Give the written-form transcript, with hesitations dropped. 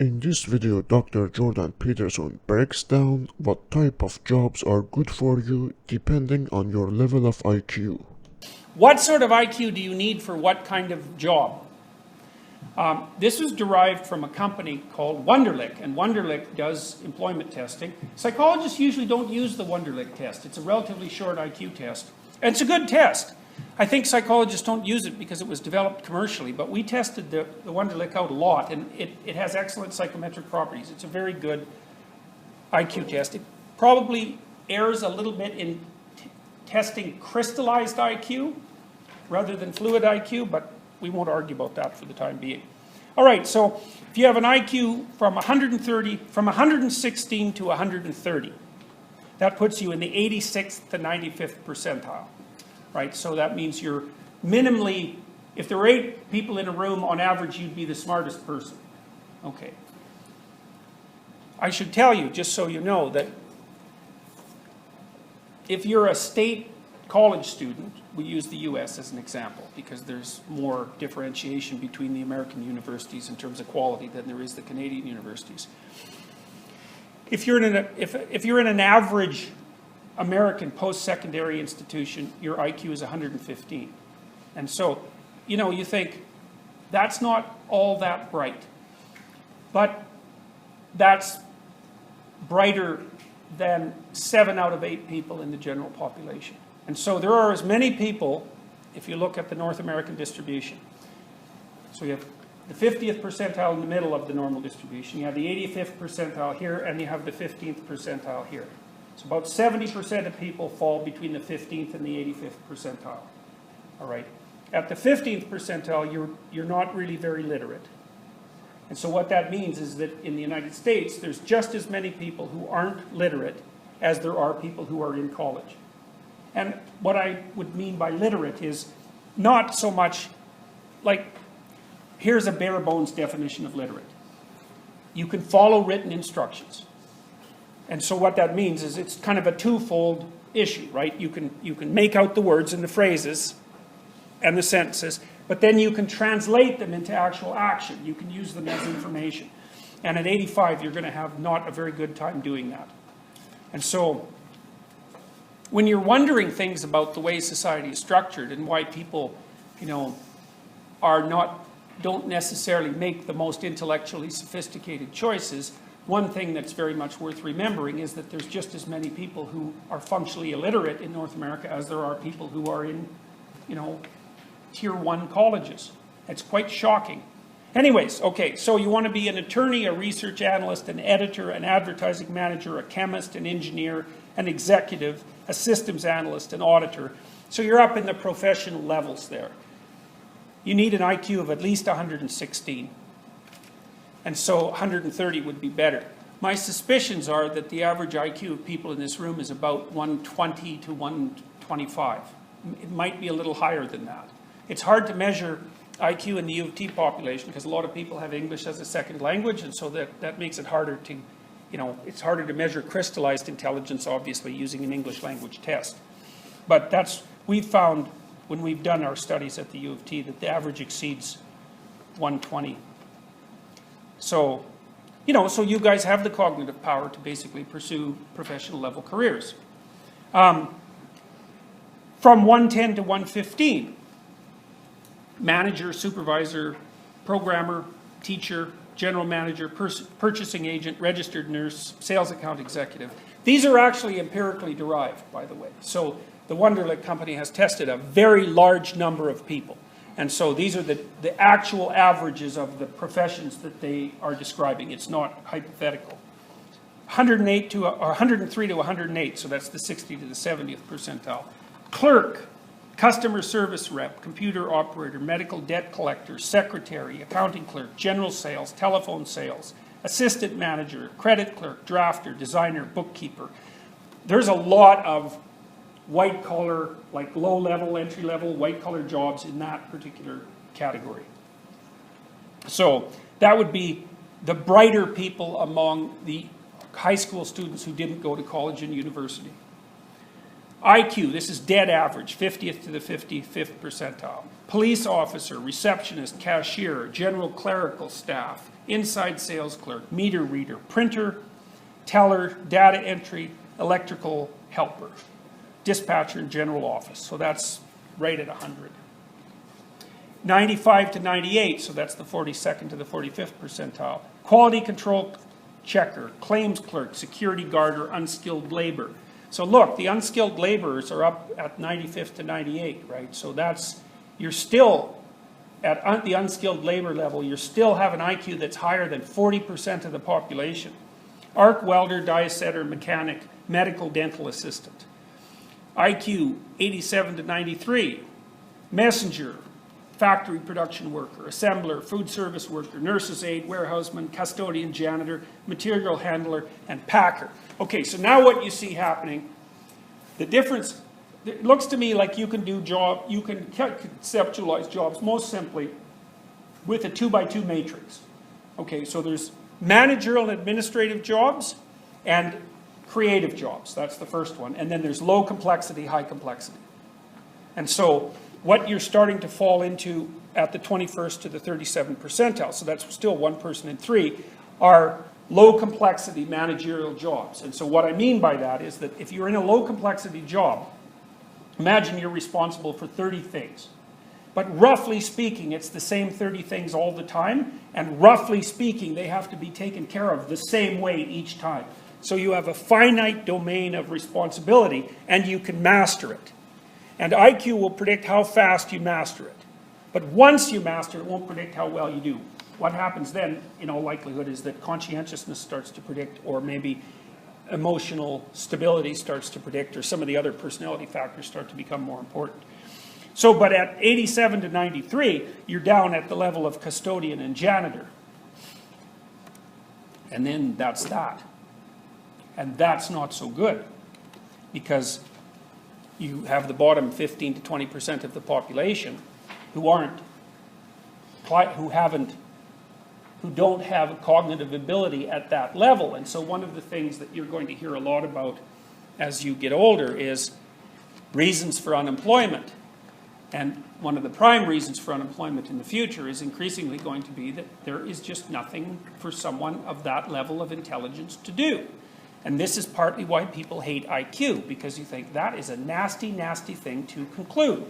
In this video, Dr. Jordan Peterson breaks down what type of jobs are good for you depending on your level of IQ. What sort of IQ do you need for what kind of job? This was derived from a company called Wonderlic, and Wonderlic does employment testing. Psychologists usually don't use the Wonderlic test. It's a relatively short IQ test. And it's a good test. I think psychologists don't use it because it was developed commercially, but we tested the Wonderlic out a lot, and it has excellent psychometric properties. It's a very good IQ test. It probably errs a little bit in testing crystallized IQ rather than fluid IQ, but we won't argue about that for the time being. All right, so if you have an IQ from 116 to 130, that puts you in the 86th to 95th percentile. Right, so that means you're minimally, if there were 8 people in a room, on average, you'd be the smartest person. Okay. I should tell you, just so you know, that if you're a state college student, we use the US as an example, because there's more differentiation between the American universities in terms of quality than there is the Canadian universities. If you're in an average American post-secondary institution, your IQ is 115. And so, you know, you think, that's not all that bright. But that's brighter than 7 out of 8 people in the general population. And so there are as many people, if you look at the North American distribution. So you have the 50th percentile in the middle of the normal distribution, you have the 85th percentile here, and you have the 15th percentile here. So about 70% of people fall between the 15th and the 85th percentile. All right. At the 15th percentile, you're not really very literate. And so what that means is that in the United States, there's just as many people who aren't literate as there are people who are in college. And what I would mean by literate is not so much like, here's a bare bones definition of literate. You can follow written instructions. And so what that means is it's kind of a twofold issue, right? You can make out the words and the phrases and the sentences, but then you can translate them into actual action. You can use them as information. And at 85, you're going to have not a very good time doing that. And so when you're wondering things about the way society is structured and why people, you know, don't necessarily make the most intellectually sophisticated choices, one thing that's very much worth remembering is that there's just as many people who are functionally illiterate in North America as there are people who are in, you know, tier 1 colleges. It's quite shocking. Anyways, okay, so you want to be an attorney, a research analyst, an editor, an advertising manager, a chemist, an engineer, an executive, a systems analyst, an auditor. So you're up in the professional levels there. You need an IQ of at least 116. And so 130 would be better. My suspicions are that the average IQ of people in this room is about 120 to 125. It might be a little higher than that. It's hard to measure IQ in the U of T population because a lot of people have English as a second language, and so that makes it harder to, you know, it's harder to measure crystallized intelligence, obviously, using an English language test. But we've found, when we've done our studies at the U of T, that the average exceeds 120. So, you know, so you guys have the cognitive power to basically pursue professional level careers. From 110 to 115, manager, supervisor, programmer, teacher, general manager, purchasing agent, registered nurse, sales account executive. These are actually empirically derived, by the way. So the Wonderlic company has tested a very large number of people. And so these are the actual averages of the professions that they are describing. It's not hypothetical. 103 to 108, so that's the 60 to the 70th percentile. Clerk, customer service rep, computer operator, medical debt collector, secretary, accounting clerk, general sales, telephone sales, assistant manager, credit clerk, drafter, designer, bookkeeper. There's a lot of white-collar, like low-level, entry-level, white-collar jobs in that particular category. So that would be the brighter people among the high school students who didn't go to college and university. IQ, this is dead average, 50th to the 55th percentile. Police officer, receptionist, cashier, general clerical staff, inside sales clerk, meter reader, printer, teller, data entry, electrical helper, dispatcher, and general office. So that's right at 100. 95 to 98, so that's the 42nd to the 45th percentile. Quality control checker, claims clerk, security guard, or unskilled labor. So look, the unskilled laborers are up at 95th to 98, right? So that's, you're still, at the unskilled labor level, you still have an IQ that's higher than 40% of the population. Arc welder, die setter, mechanic, medical dental assistant. IQ 87 to 93. Messenger, factory production worker, assembler, food service worker, nurse's aide, warehouseman, custodian, janitor, material handler, and packer. Okay, so now what you see happening, the difference, it looks to me like you can conceptualize jobs most simply with a 2x2 matrix. Okay, so there's managerial and administrative jobs and creative jobs. That's the first one. And then there's low complexity, high complexity. And so what you're starting to fall into at the 21st to the 37th percentile, so that's still 1 person in 3, are low complexity managerial jobs. And so what I mean by that is that if you're in a low complexity job, imagine you're responsible for 30 things. But roughly speaking, it's the same 30 things all the time, and roughly speaking, they have to be taken care of the same way each time. So you have a finite domain of responsibility, and you can master it. And IQ will predict how fast you master it. But once you master it, it won't predict how well you do. What happens then, in all likelihood, is that conscientiousness starts to predict, or maybe emotional stability starts to predict, or some of the other personality factors start to become more important. So, but at 87 to 93, you're down at the level of custodian and janitor. And then that's that. And that's not so good, because you have the bottom 15 to 20% of the population who don't have a cognitive ability at that level. And so one of the things that you're going to hear a lot about as you get older is reasons for unemployment. And one of the prime reasons for unemployment in the future is increasingly going to be that there is just nothing for someone of that level of intelligence to do. And this is partly why people hate IQ, because you think that is a nasty, nasty thing to conclude.